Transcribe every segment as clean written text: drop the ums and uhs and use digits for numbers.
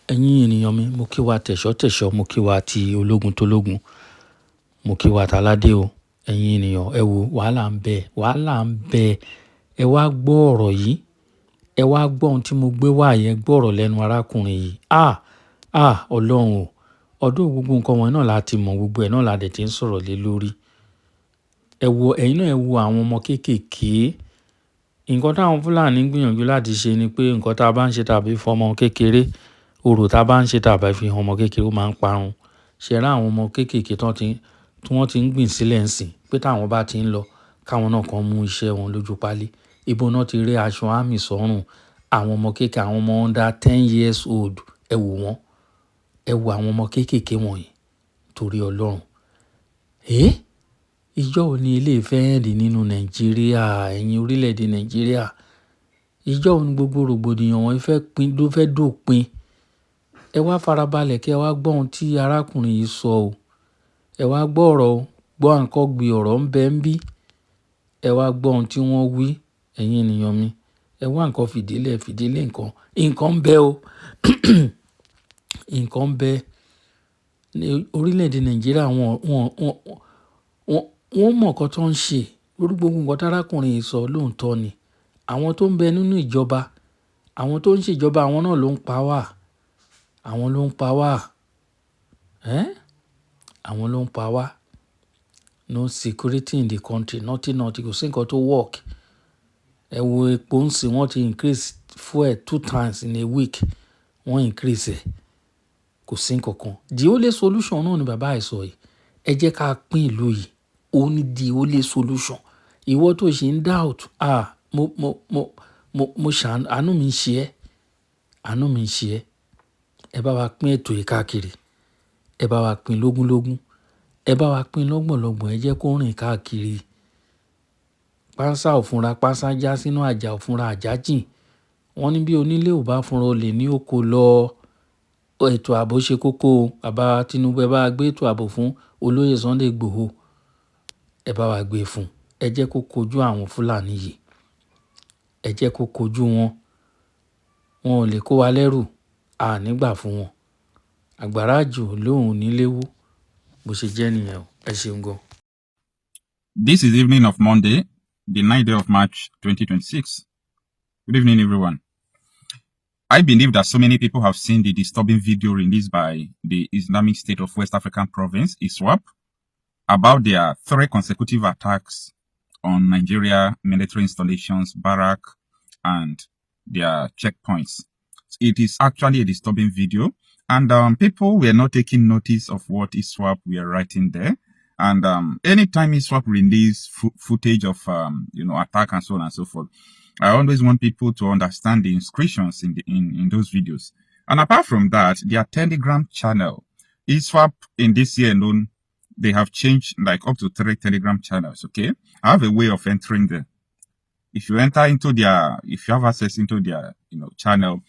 Ẹ̀yin ènìyàn mi, mo kí wa tẹ̀ṣọ́, mo kí wa ti ológun tológun, mo kí wa tàládé o. Ẹ̀yin ènìyàn, ẹ wo wàhálà ń bẹ. Ẹ wá gbọ́ ọ̀rọ̀ yìí, ẹ wá gbọ́ ohun tí mo gbé wá yẹn, gbọ́ ọ̀rọ̀ lẹ́nu arákùnrin yìí. Ọlọ́run o. Ọdún gbogbo nǹkan wọn náà láti mọ̀, gbogbo ẹ̀ náà la dẹ̀ ti ń sọ̀rọ̀ lé lórí. Ẹ̀yin náà ẹ wo àwọn ọmọ kéékèèké. Nǹkan táwọn Fúlàní gbìyànjú láti ṣe ni pé nǹkan tá a bá ń ṣe tàbí fọmọ kékeré, orò tá a bá ń ṣe tàbí fi hàn ọmọ kékeré ó máa ń parun. Ṣé ẹ rá àwọn ọmọ kéékèèké tí wọ́n ti ń gbìn sílẹ̀ ń sìn pé táwọn bá ti ń lọ káwọn náà kan mú iṣẹ́ wọn lójú pálí. Ibo náà ti rí aṣọ àmì sọ́rùn àwọn ọmọ kéékèèké, àwọn ọmọ under 10 years old. Ẹ wò wọ́n, ẹ wo àwọn ọmọ kéékèèké wọ̀nyí torí Ọlọ́run. Ìjọ́ wo ni ilé ìfẹ́ ẹ̀dì nínú Nàìjíríà, ẹ̀yin orílẹ̀-èdè Nàìjíríà? Ìjọ́ wo ni gbogbo rògbòdìyàn wọn fẹ́ dópin? Ẹ wá farabalẹ̀ kí ẹ wá gbọ́ ohun tí arákùnrin yìí sọ o. Ẹ wá gbọ́ ọ̀rọ̀ o, gbọ́ àǹkọ́gbì ọ̀rọ̀ ń bẹ ń bí. Ẹ wá gbọ́ ohun tí wọ́n wí, ẹ̀yin ènìyàn mi. Ẹ wá nǹkan fìdílé nǹkan. Nǹkan ń bẹ o. Nǹkan ń bẹ ní orílẹ̀-èdè Nàìjíríà. Wọ́n mọ̀ nǹkan tó ń ṣe. Lórí gbogbo nǹkan tí arákùnrin yìí sọ lóòótọ́ ni. Àwọn tó ń bẹ nínú ìjọba, àwọn tó ń ṣèjọba, àwọn náà ló ń pa wá. Àwọn ló ń pa wá. Àwọn ló ń pa wá. No security in the country, nothing, kò sí nǹkan tó work. Ẹ wo epo ń sìn, wọ́n ti increase fuel 2 times in a week. Wọ́n increase ẹ̀. Kò sí nǹkan kan. The only solution náà ni bàbá ẹ̀ sọ yìí. Ẹ jẹ́ ká pín ìlú yìí. Ó ní the only solution. Ìwọ tó ṣe ń doubt, mo ṣàánú, àánú mi ń ṣe ẹ́. Àánú mi ń ṣe ẹ́. Ẹ bá wa pín ètò yìí káàkiri. Ẹ bá wa pín lógúnlógún. Ẹ bá wa pín lọ́gbọ̀nlọ́gbọ̀n. Ẹ jẹ́ kó rìn káàkiri. Pánsá ò fúnra, pánsá já sínú àjà ò fúnra, àjà jìn. Wọ́n ní bí onílé ò bá fúnra olè ní oko lọ. Ètò ààbò ṣe kókó. Bàbá Tinubu, ẹ bá wa gbé ètò ààbò fún olóyè Sunday Igboho. Ẹ bá wa gbé fún. Ẹ jẹ́ kó kojú àwọn Fúlàní yìí. Ẹ jẹ́ kó kojú wọn. Wọn ò lè kó wa lẹ́rù. A nígbà fún wọn. Àgbàrá òjò lóhùn nílé wó. Bó ṣe jẹ́ nìyẹn o. Ẹ ṣeun gan. This is the evening of Monday, the 9th day of March 2026. Good evening, everyone. I believe that so many people have seen the disturbing video released by the Islamic State of West African Province, ISWAP, about their 3 consecutive attacks on Nigeria military installations, barrack, and their checkpoints. It is actually a disturbing video, and people were not taking notice of what ISWAP were writing there. And anytime ISWAP release footage of attack and so on and so forth, I always want people to understand the inscriptions in those videos. And apart from that, their Telegram channel, ISWAP in this year alone, they have changed like up to 3 Telegram channels. Okay, I have a way of entering there. If you enter into if you have access into their channel,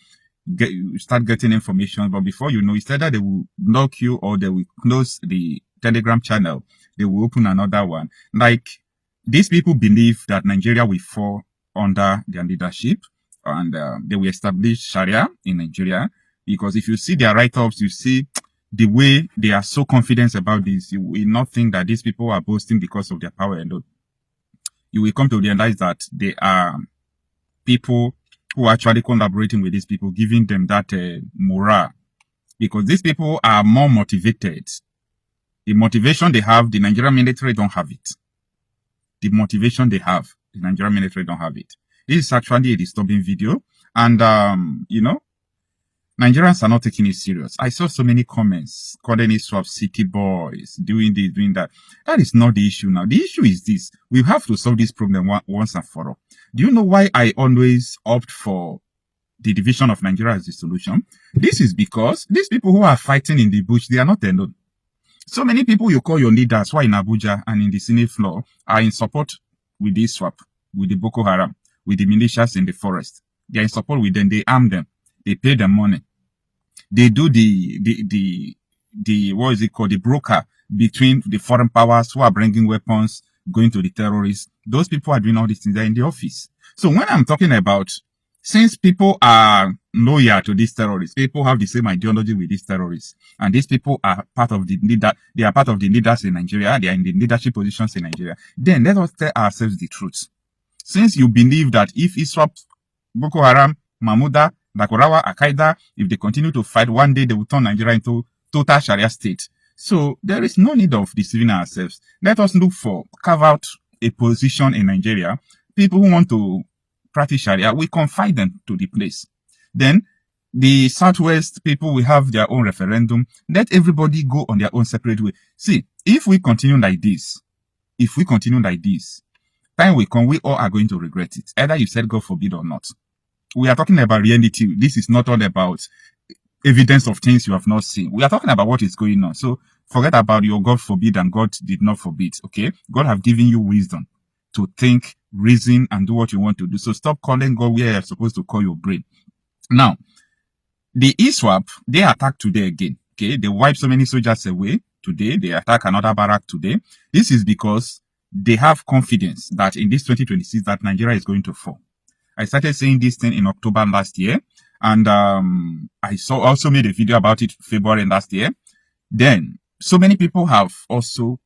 you start getting information. But before you know, it's either they will block you or they will close the Telegram channel. They will open another one. Like, these people believe that Nigeria will fall under their leadership, and they will establish Sharia in Nigeria. Because if you see their write-ups, you see the way they are so confident about this. You will not think that these people are boasting because of their power alone. You will come to realize that they are people who are actually collaborating with these people, giving them that morale. Because these people are more motivated. The motivation they have, the Nigerian military don't have it. The motivation they have, the Nigerian military don't have it. This is actually a disturbing video. And, Nigerians are not taking it serious. I saw so many comments calling it swap city boys, doing this, doing that. That is not the issue now. The issue is this. We have to solve this problem once and for all. Do you know why I always opt for the division of Nigeria as the solution? This is because these people who are fighting in the bush, they are not alone. So many people you call your leaders who are in Abuja and in the Senate floor are in support with this swap, with the Boko Haram, with the militias in the forest. They are in support with them. They arm them. They pay them money. They do the what is it called? The broker between the foreign powers who are bringing weapons, going to the terrorists. Those people are doing all these things. They're in the office. So when I'm talking about since people are loyal to these terrorists, people have the same ideology with these terrorists, and these people are part of the leader, they are part of the leaders in Nigeria, they are in the leadership positions in Nigeria, then let us tell ourselves the truth. Since you believe that if ISWAP, Boko Haram, Mahmouda, Dakorawa, Al-Qaeda, if they continue to fight, one day they will turn Nigeria into total Sharia state. So there is no need of deceiving ourselves. Let us look for, carve out a position in Nigeria. People who want to practice Sharia, we confide them to the place. Then the Southwest people will have their own referendum. Let everybody go on their own separate way. See, if we continue like this, time will come, we all are going to regret it. Either you said God forbid or not. We are talking about reality. This is not all about evidence of things you have not seen. We are talking about what is going on. So forget about your God forbid and God did not forbid. Okay? God have given you wisdom to think, reason, and do what you want to do. So stop calling God where you're supposed to call your brain. Now, the ISWAP, they attacked today again. Okay? They wiped so many soldiers away today. They attack another barrack today. This is because they have confidence that in this 2026 that Nigeria is going to fall. I started saying this thing in October last year, and I also made a video about it February last year. Then so many people have also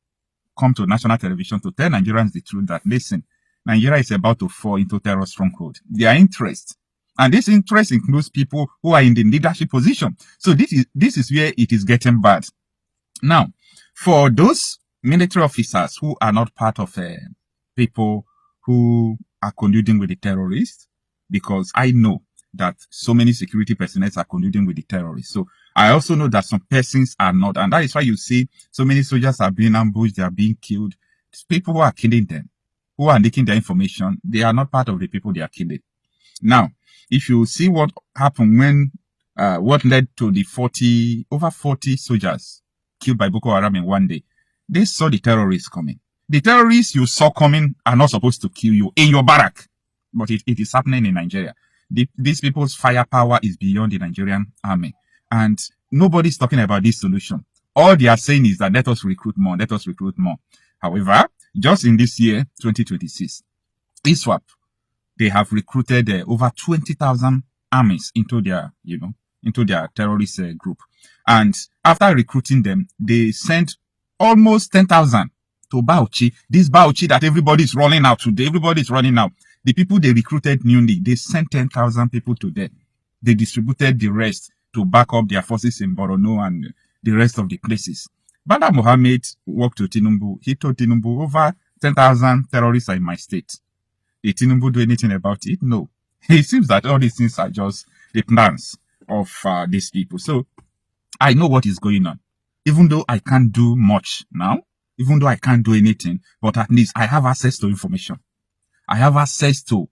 come to national television to tell Nigerians the truth that, listen, Nigeria is about to fall into terror stronghold. Their interest, and this interest includes people who are in the leadership position. So this is where it is getting bad. Now, for those military officers who are not part of people who are colluding with the terrorists, because I know that so many security personnel are colluding with the terrorists. So I also know that some persons are not, and that is why you see so many soldiers are being ambushed, they are being killed. It's people who are killing them, who are leaking their information, they are not part of the people they are killing. Now, if you see what happened when, what led to the over 40 soldiers killed by Boko Haram in one day, they saw the terrorists coming. The terrorists you saw coming are not supposed to kill you in your barrack, but it is happening in Nigeria. These people's firepower is beyond the Nigerian army, and nobody's talking about this solution. All they are saying is that let us recruit more, let us recruit more. However, just in this year, 2026, ISWAP, they have recruited over 20,000 armies into their, into their terrorist group. And after recruiting them, they sent almost 10,000 to Bauchi. This Bauchi that everybody is running out today, everybody is running out. The people they recruited newly, they sent 10,000 people to them. They distributed the rest to back up their forces in Borno and the rest of the places. Bala Mohammed walked to Tinubu. He told Tinubu, over 10,000 terrorists are in my state. Did Tinubu do anything about it? No. It seems that all these things are just the plans of these people. So I know what is going on. Even though I can't do much now, even though I can't do anything, but at least I have access to information. I have access to,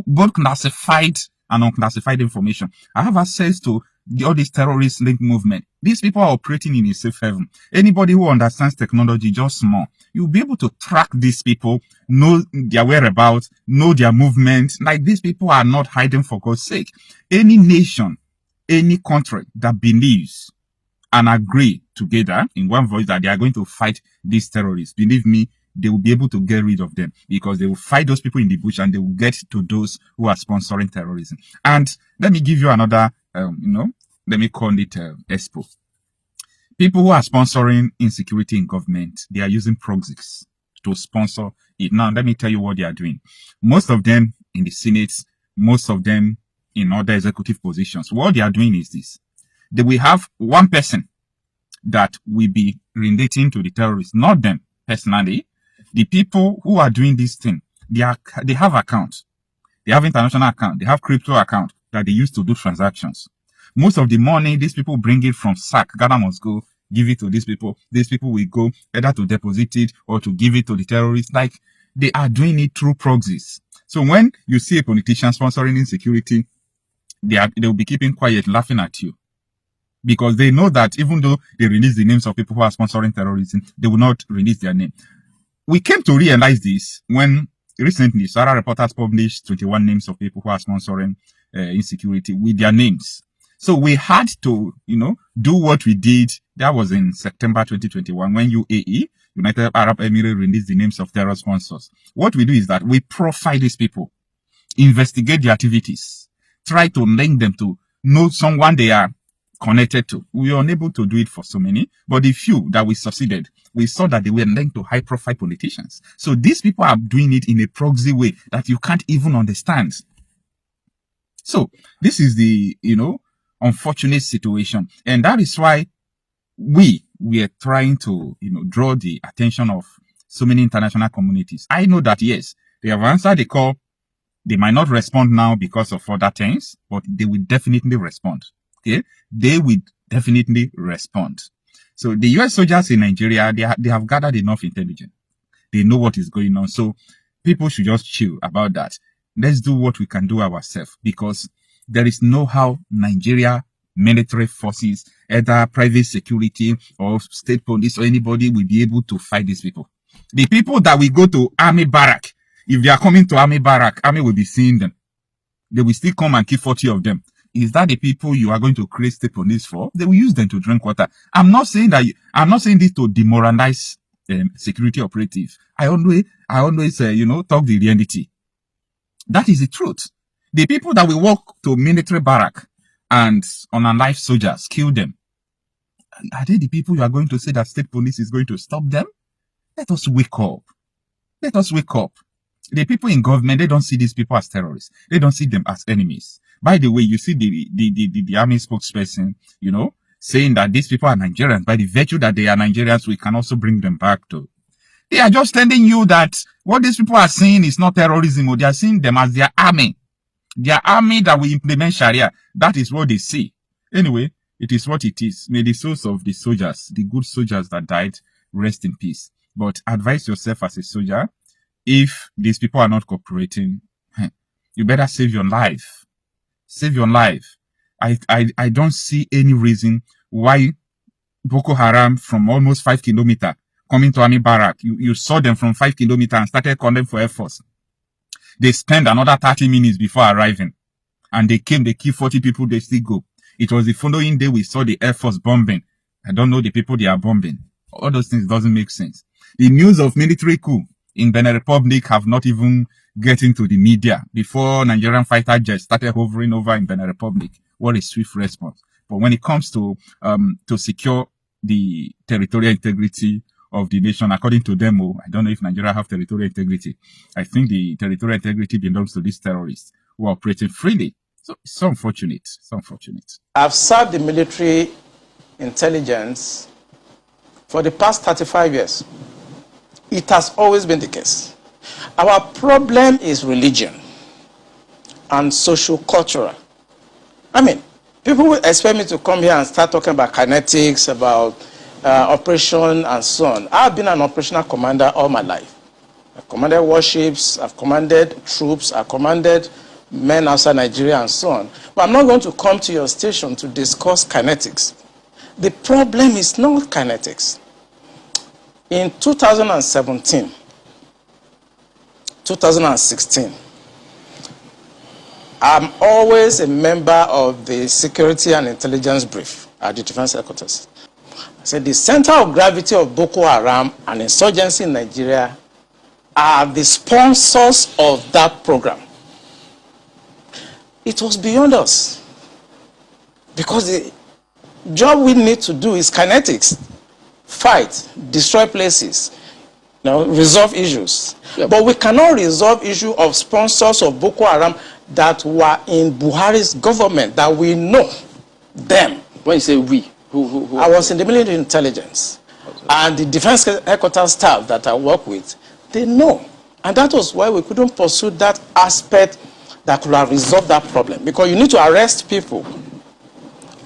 both classified and unclassified information. I have access to all this terrorist link movement. These people are operating in a safe haven. Anybody who understands technology just small, you'll be able to track these people, know their whereabouts, know their movements. Like, these people are not hiding for God's sake. Any nation, any country that believes and agree together in one voice that they are going to fight these terrorists, believe me, they will be able to get rid of them, because they will fight those people in the bush and they will get to those who are sponsoring terrorism. And let me give you another, let me call it expo. People who are sponsoring insecurity in government, they are using proxies to sponsor it. Now, let me tell you what they are doing. Most of them in the Senate, most of them in other executive positions. What they are doing is this. They will have one person that will be relating to the terrorists, not them personally. The people who are doing this thing, they have accounts. They have international account. They have crypto account that they use to do transactions. Most of the money, these people bring it from SAC. Ghana must go give it to these people. These people will go either to deposit it or to give it to the terrorists. Like, they are doing it through proxies. So when you see a politician sponsoring insecurity, they will be keeping quiet, laughing at you. Because they know that even though they release the names of people who are sponsoring terrorism, they will not release their name. We came to realize this when recently Sarah Reporters published 21 names of people who are sponsoring insecurity with their names. So we had to, do what we did. That was in September 2021 when UAE, United Arab Emirates, released the names of terror sponsors. What we do is that we profile these people, investigate their activities, try to link them to know someone they are connected to. We were unable to do it for so many, but the few that we succeeded, we saw that they were linked to high-profile politicians. So these people are doing it in a proxy way that you can't even understand. So this is the, unfortunate situation. And that is why we are trying to, draw the attention of so many international communities. I know that, yes, they have answered the call. They might not respond now because of other things, but they will definitely respond. Okay? They will definitely respond. So the US soldiers in Nigeria, they have gathered enough intelligence. They know what is going on. So people should just chill about that. Let's do what we can do ourselves, because there is no how Nigeria military forces, either private security or state police or anybody will be able to fight these people. The people that will go to army barrack, if they are coming to army barrack, army will be seeing them. They will still come and kill 40 of them. Is that the people you are going to create state police for? They will use them to drink water. I'm not saying this to demoralize security operatives. I always, talk the reality. That is the truth. The people that will walk to military barrack and unalive soldiers, kill them, are they the people you are going to say that state police is going to stop them? Let us wake up. Let us wake up. The people in government, they don't see these people as terrorists. They don't see them as enemies. By the way, you see the army spokesperson, saying that these people are Nigerians. By the virtue that they are Nigerians, we can also bring them back to. They are just telling you that what these people are saying is not terrorism. They are seeing them as their army. Their army that will implement Sharia. That is what they see. Anyway, it is what it is. May the souls of the soldiers, the good soldiers that died, rest in peace. But advise yourself as a soldier, if these people are not cooperating, you better save your life. Save your life. I don't see any reason why Boko Haram from almost 5 kilometers coming to army barrack, you saw them from 5 kilometers and started calling for Air Force. They spent another 30 minutes before arriving. And they came, they killed 40 people, they still go. It was the following day we saw the Air Force bombing. I don't know the people they are bombing. All those things doesn't make sense. The news of military coup in Benin Republic have not even get into the media before Nigerian fighter jets started hovering over in Benin Republic. What a swift response. But when it comes to secure the territorial integrity of the nation, according to them, I don't know if Nigeria have territorial integrity. I think the territorial integrity belongs to these terrorists who are operating freely. So it's unfortunate. It's unfortunate. I've served the military intelligence for the past 35 years. It has always been the case. Our problem is religion and socio-cultural. I mean, people will expect me to come here and start talking about kinetics, about operation and so on. I've been an operational commander all my life. I've commanded warships, I've commanded troops, I've commanded men outside Nigeria and so on. But I'm not going to come to your station to discuss kinetics. The problem is not kinetics. In 2017, 2016, I'm always a member of the Security and Intelligence Brief at the Defense Headquarters. I said the center of gravity of Boko Haram and insurgency in Nigeria are the sponsors of that program. It was beyond us. Because the job we need to do is kinetics. Fight, destroy places, resolve issues. Yep. But we cannot resolve issue of sponsors of Boko Haram that were in Buhari's government, that we know them. When you say we, who I was in the military intelligence. Okay. And the defense headquarters staff that I work with, they know. And that was why we couldn't pursue that aspect that could have resolved that problem. Because you need to arrest people.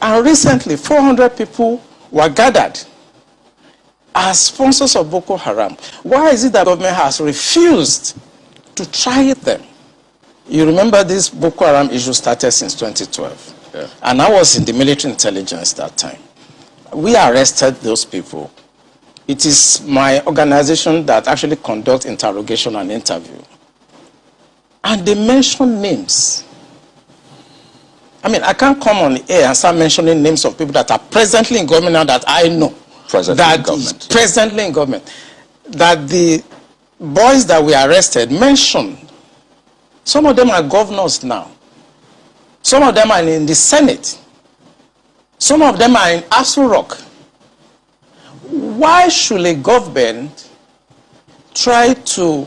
And recently, 400 people were gathered as sponsors of Boko Haram. Why is it that the government has refused to try them? You remember this Boko Haram issue started since 2012. Yeah. And I was in the military intelligence that time. We arrested those people. It is my organization that actually conducts interrogation and interview. And they mention names. I mean, I can't come on the air and start mentioning names of people that are presently in government now that I know. Presently in government. That the boys that we arrested mentioned. Some of them are governors now. Some of them are in the Senate. Some of them are in Aso Rock. Why should a government try to